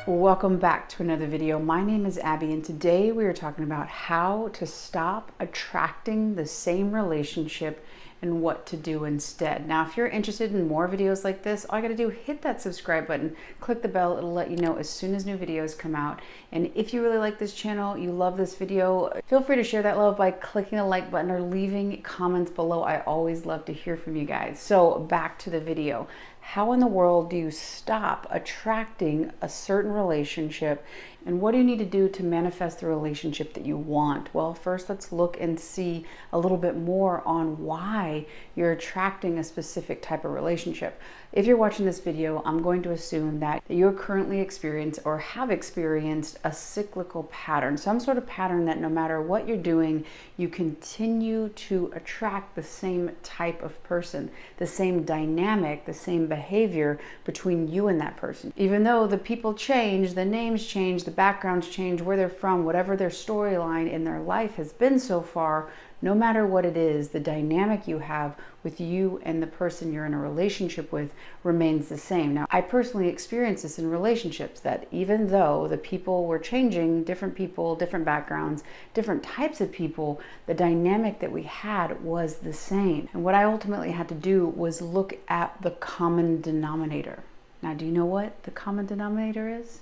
Welcome back to another video. My name is Abby, and today we are talking about how to stop attracting the same relationship and what to do instead. Now, if you're interested in more videos like this, all you gotta do, hit that subscribe button, click the bell, it'll let you know as soon as new videos come out. And if you really like this channel, you love this video, feel free to share that love by clicking the like button or leaving comments below. I always love to hear from you guys. So back to the video. How in the world do you stop attracting a certain relationship, and what do you need to do to manifest the relationship that you want? Well, first let's look and see a little bit more on why you're attracting a specific type of relationship. If you're watching this video, I'm going to assume that you're currently experiencing or have experienced a cyclical pattern, some sort of pattern that no matter what you're doing, you continue to attract the same type of person, the same dynamic, the same behavior between you and that person. Even though the people change, the names change, the backgrounds change, where they're from, whatever their storyline in their life has been so far, no matter what it is, the dynamic you have with you and the person you're in a relationship with remains the same. Now, I personally experienced this in relationships, that even though the people were changing, different people, different backgrounds, different types of people, the dynamic that we had was the same. And what I ultimately had to do was look at the common denominator. Now, do you know what the common denominator is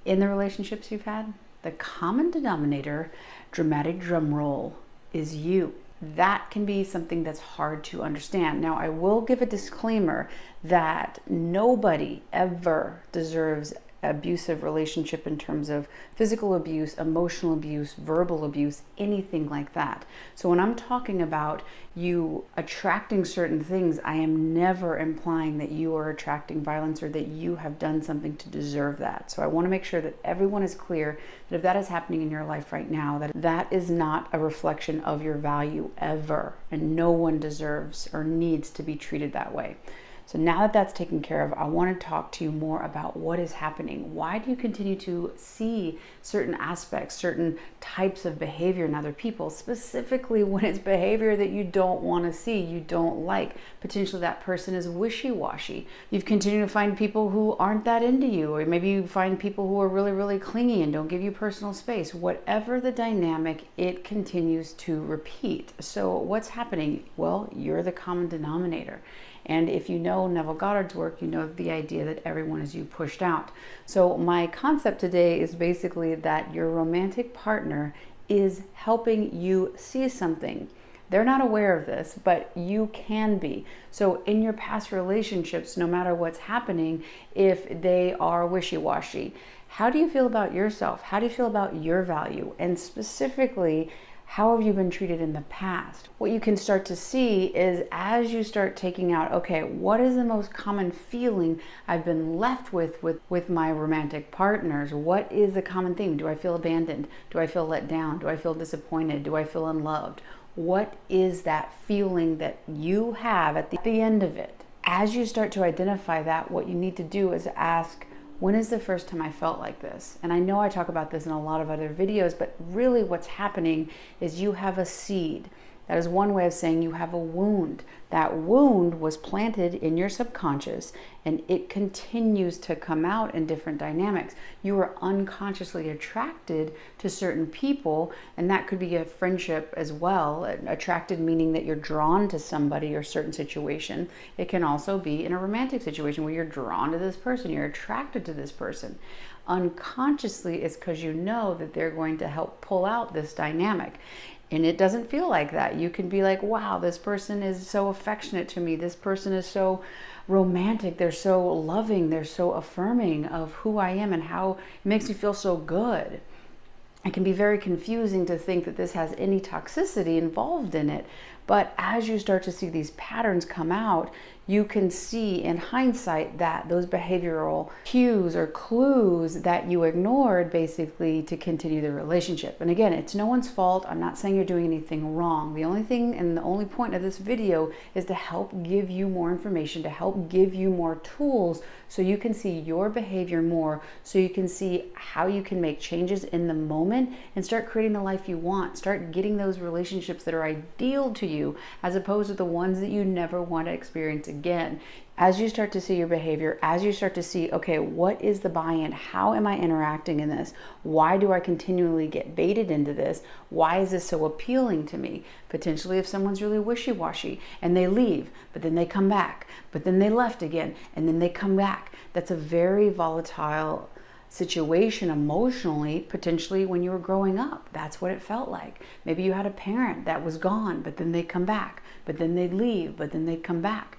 in the relationships you've had? The common denominator, dramatic drum roll, is you. That can be something that's hard to understand. Now, I will give a disclaimer that nobody ever deserves abusive relationship in terms of physical abuse, emotional abuse, verbal abuse, anything like that. So when I'm talking about you attracting certain things, I am never implying that you are attracting violence or that you have done something to deserve that. So I want to make sure that everyone is clear that if that is happening in your life right now, that is not a reflection of your value ever, and no one deserves or needs to be treated that way. So now that that's taken care of, I want to talk to you more about what is happening. Why do you continue to see certain aspects, certain types of behavior in other people, specifically when it's behavior that you don't want to see, you don't like? Potentially that person is wishy-washy. You've continued to find people who aren't that into you, or maybe you find people who are really, really clingy and don't give you personal space. Whatever the dynamic, it continues to repeat. So what's happening? Well, you're the common denominator. And if you know Neville Goddard's work, you know the idea that everyone is you pushed out. So my concept today is basically that your romantic partner is helping you see something. They're not aware of this, but you can be. So in your past relationships, no matter what's happening, if they are wishy-washy, how do you feel about yourself? How do you feel about your value? And specifically, how have you been treated in the past? What you can start to see is as you start taking out, okay, what is the most common feeling I've been left with my romantic partners? What is the common theme? Do I feel abandoned? Do I feel let down? Do I feel disappointed? Do I feel unloved? What is that feeling that you have at the end of it? As you start to identify that, what you need to do is ask, when is the first time I felt like this? And I know I talk about this in a lot of other videos, but really what's happening is you have a seed. That is one way of saying you have a wound. That wound was planted in your subconscious, and it continues to come out in different dynamics. You are unconsciously attracted to certain people, and that could be a friendship as well. Attracted meaning that you're drawn to somebody or certain situation. It can also be in a romantic situation where you're drawn to this person, you're attracted to this person. Unconsciously, it's because you know that they're going to help pull out this dynamic. And it doesn't feel like that. You can be like, wow, this person is so affectionate to me. This person is so romantic. They're so loving. They're so affirming of who I am and how it makes me feel so good. It can be very confusing to think that this has any toxicity involved in it. But as you start to see these patterns come out, you can see in hindsight that those behavioral cues or clues that you ignored basically to continue the relationship. And again, it's no one's fault. I'm not saying you're doing anything wrong. The only thing and the only point of this video is to help give you more information, to help give you more tools so you can see your behavior more, so you can see how you can make changes in the moment and start creating the life you want. Start getting those relationships that are ideal to you as opposed to the ones that you never want to experience again. As you start to see your behavior, as you start to see, okay, what is the buy-in? How am I interacting in this? Why do I continually get baited into this? Why is this so appealing to me? Potentially if someone's really wishy-washy and they leave, but then they come back, but then they left again, and then they come back. That's a very volatile situation emotionally, potentially when you were growing up. That's what it felt like. Maybe you had a parent that was gone, but then they'd come back, but then they'd leave, but then they'd come back.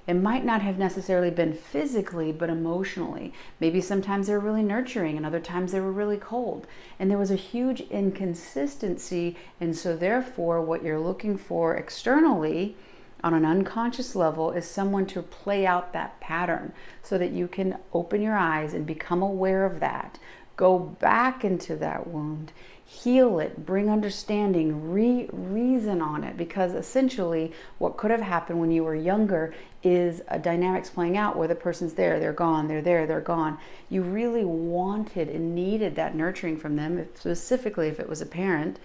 It might not have necessarily been physically, but emotionally. Maybe sometimes they were really nurturing and other times they were really cold. And there was a huge inconsistency. And so therefore, what you're looking for externally on an unconscious level is someone to play out that pattern so that you can open your eyes and become aware of that. Go back into that wound, heal it, bring understanding, reason on it, because essentially what could have happened when you were younger is a dynamics playing out where the person's there, they're gone, they're there, they're gone. You really wanted and needed that nurturing from them, specifically if it was a parent,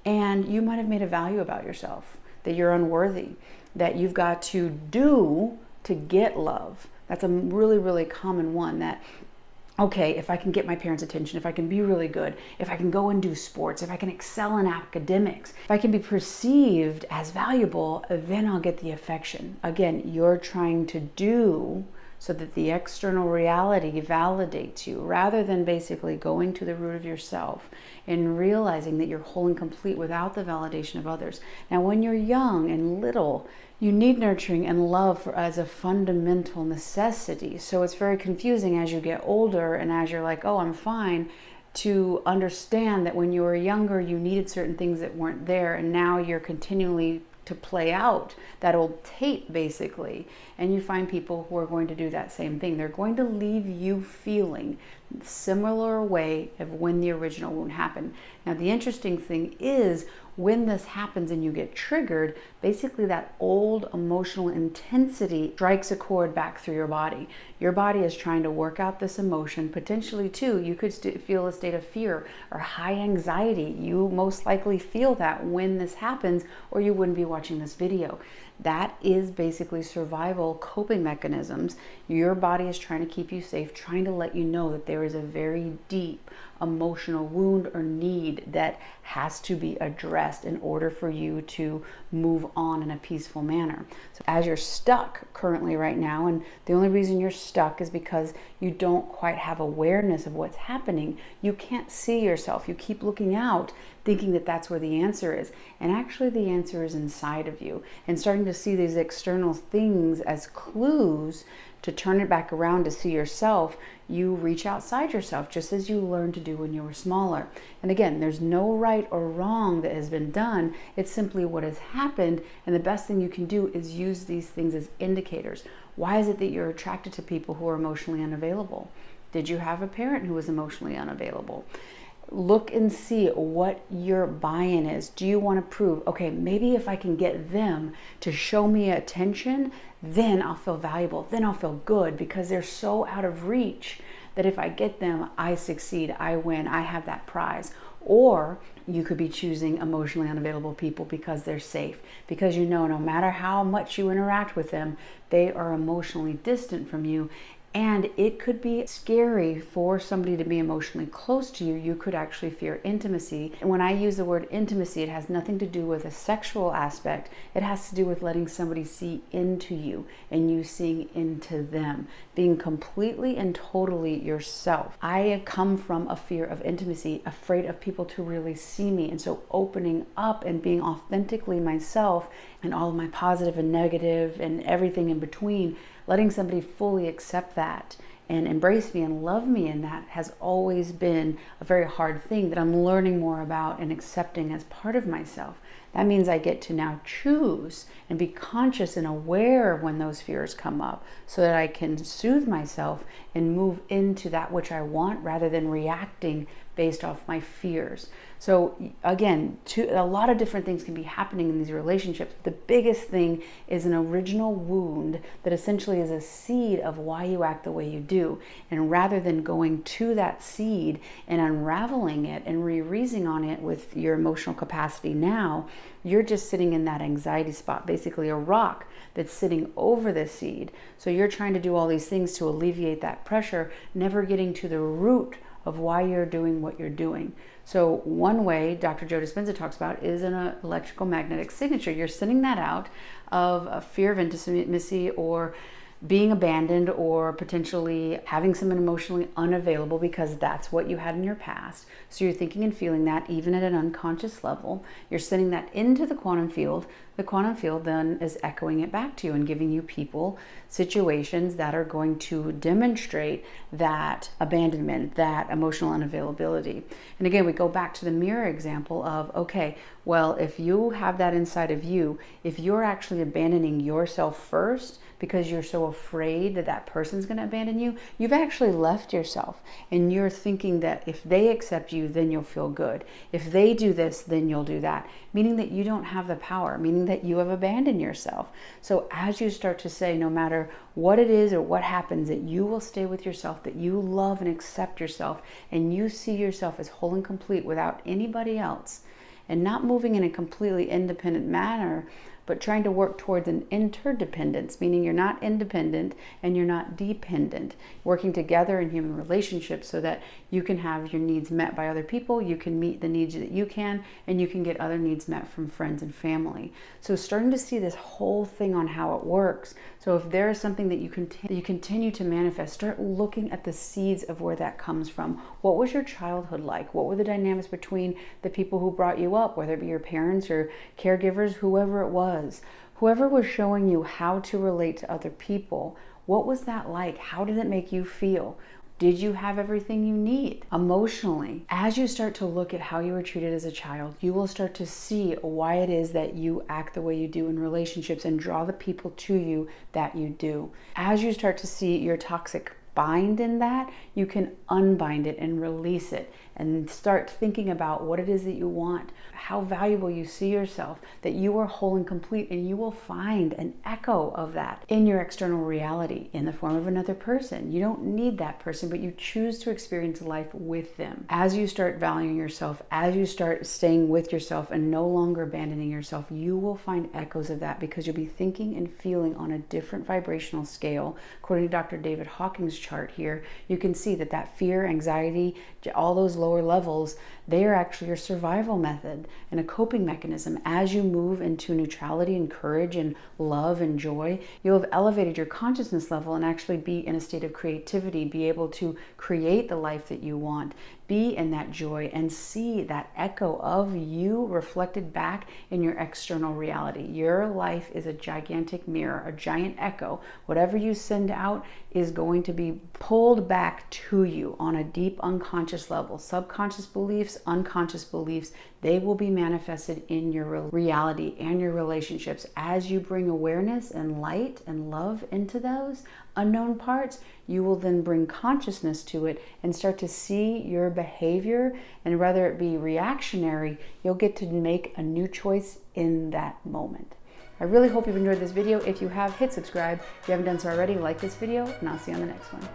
and you might have made a value about yourself, that you're unworthy, that you've got to do to get love. That's a really, really common one, that okay, if I can get my parents' attention, if I can be really good, if I can go and do sports, if I can excel in academics, if I can be perceived as valuable, then I'll get the affection. Again, you're trying to do so that the external reality validates you, rather than basically going to the root of yourself and realizing that you're whole and complete without the validation of others. Now, when you're young and little, you need nurturing and love as a fundamental necessity. So it's very confusing as you get older and as you're like, oh, I'm fine, to understand that when you were younger, you needed certain things that weren't there, and now you're continually to play out that old tape, basically. And you find people who are going to do that same thing. They're going to leave you feeling similar way of when the original wound happened. Now, the interesting thing is, when this happens and you get triggered, basically that old emotional intensity strikes a chord back through your body. Your body is trying to work out this emotion. Potentially too, you could feel a state of fear or high anxiety. You most likely feel that when this happens, or you wouldn't be watching this video. That is basically survival coping mechanisms. Your body is trying to keep you safe, trying to let you know that there is a very deep emotional wound or need that has to be addressed in order for you to move on in a peaceful manner. So as you're stuck currently right now, and the only reason you're stuck is because you don't quite have awareness of what's happening. You can't see yourself. You keep looking out thinking that that's where the answer is. And actually the answer is inside of you. And starting to see these external things as clues to turn it back around to see yourself, you reach outside yourself, just as you learned to do when you were smaller. And again, there's no right or wrong that has been done. It's simply what has happened. And the best thing you can do is use these things as indicators. Why is it that you're attracted to people who are emotionally unavailable? Did you have a parent who was emotionally unavailable? Look and see what your buy-in is. Do you want to prove, okay, maybe if I can get them to show me attention, then I'll feel valuable, then I'll feel good, because they're so out of reach that if I get them, I succeed, I win, I have that prize. Or you could be choosing emotionally unavailable people because they're safe, because you know no matter how much you interact with them, they are emotionally distant from you. And it could be scary for somebody to be emotionally close to you. You could actually fear intimacy. And when I use the word intimacy, it has nothing to do with a sexual aspect. It has to do with letting somebody see into you and you seeing into them, being completely and totally yourself. I come from a fear of intimacy, afraid of people to really see me. And so opening up and being authentically myself, and all of my positive and negative and everything in between, letting somebody fully accept that and embrace me and love me in that has always been a very hard thing that I'm learning more about and accepting as part of myself. That means I get to now choose and be conscious and aware of when those fears come up so that I can soothe myself and move into that which I want rather than reacting based off my fears. So again, a lot of different things can be happening in these relationships. The biggest thing is an original wound that essentially is a seed of why you act the way you do. do. And rather than going to that seed and unraveling it and re-reasoning on it with your emotional capacity now, you're just sitting in that anxiety spot, basically a rock that's sitting over the seed. So you're trying to do all these things to alleviate that pressure, never getting to the root of why you're doing what you're doing. So one way Dr. Joe Dispenza talks about is an electrical magnetic signature. You're sending that out of a fear of intimacy or being abandoned or potentially having someone emotionally unavailable because that's what you had in your past. So you're thinking and feeling that even at an unconscious level. You're sending that into the quantum field. The quantum field then is echoing it back to you and giving you people, situations that are going to demonstrate that abandonment, that emotional unavailability. And again, we go back to the mirror example of, okay, well, if you have that inside of you, if you're actually abandoning yourself first because you're so afraid that that person's going to abandon you, you've actually left yourself. And you're thinking that if they accept you, then you'll feel good. If they do this, then you'll do that. Meaning that you don't have the power, meaning that you have abandoned yourself. So as you start to say, no matter what it is or what happens, that you will stay with yourself, that you love and accept yourself, and you see yourself as whole and complete without anybody else, and not moving in a completely independent manner, but trying to work towards an interdependence, meaning you're not independent and you're not dependent, working together in human relationships so that you can have your needs met by other people, you can meet the needs that you can, and you can get other needs met from friends and family. So starting to see this whole thing on how it works. So if there is something that you continue to manifest, start looking at the seeds of where that comes from. What was your childhood like? What were the dynamics between the people who brought you up, whether it be your parents or caregivers, whoever it was? Whoever was showing you how to relate to other people, what was that like? How did it make you feel? Did you have everything you need emotionally? As you start to look at how you were treated as a child, you will start to see why it is that you act the way you do in relationships and draw the people to you that you do. As you start to see your toxic bind in that, you can unbind it and release it and start thinking about what it is that you want, how valuable you see yourself, that you are whole and complete, and you will find an echo of that in your external reality in the form of another person. You don't need that person, but you choose to experience life with them. As you start valuing yourself, as you start staying with yourself and no longer abandoning yourself, you will find echoes of that because you'll be thinking and feeling on a different vibrational scale. According to Dr. David Hawkins' chart here, you can see that fear, anxiety, all those lower levels, they are actually your survival method and a coping mechanism. As you move into neutrality and courage and love and joy, you'll have elevated your consciousness level and actually be in a state of creativity, be able to create the life that you want, be in that joy and see that echo of you reflected back in your external reality. Your life is a gigantic mirror, a giant echo. Whatever you send out is going to be pulled back to you on a deep unconscious level. Subconscious beliefs, unconscious beliefs, they will be manifested in your reality and your relationships. As you bring awareness and light and love into those unknown parts, you will then bring consciousness to it and start to see your behavior, and whether it be reactionary, you'll get to make a new choice in that moment. I really hope you've enjoyed this video. If you have, hit subscribe. If you haven't done so already, like this video, and I'll see you on the next one.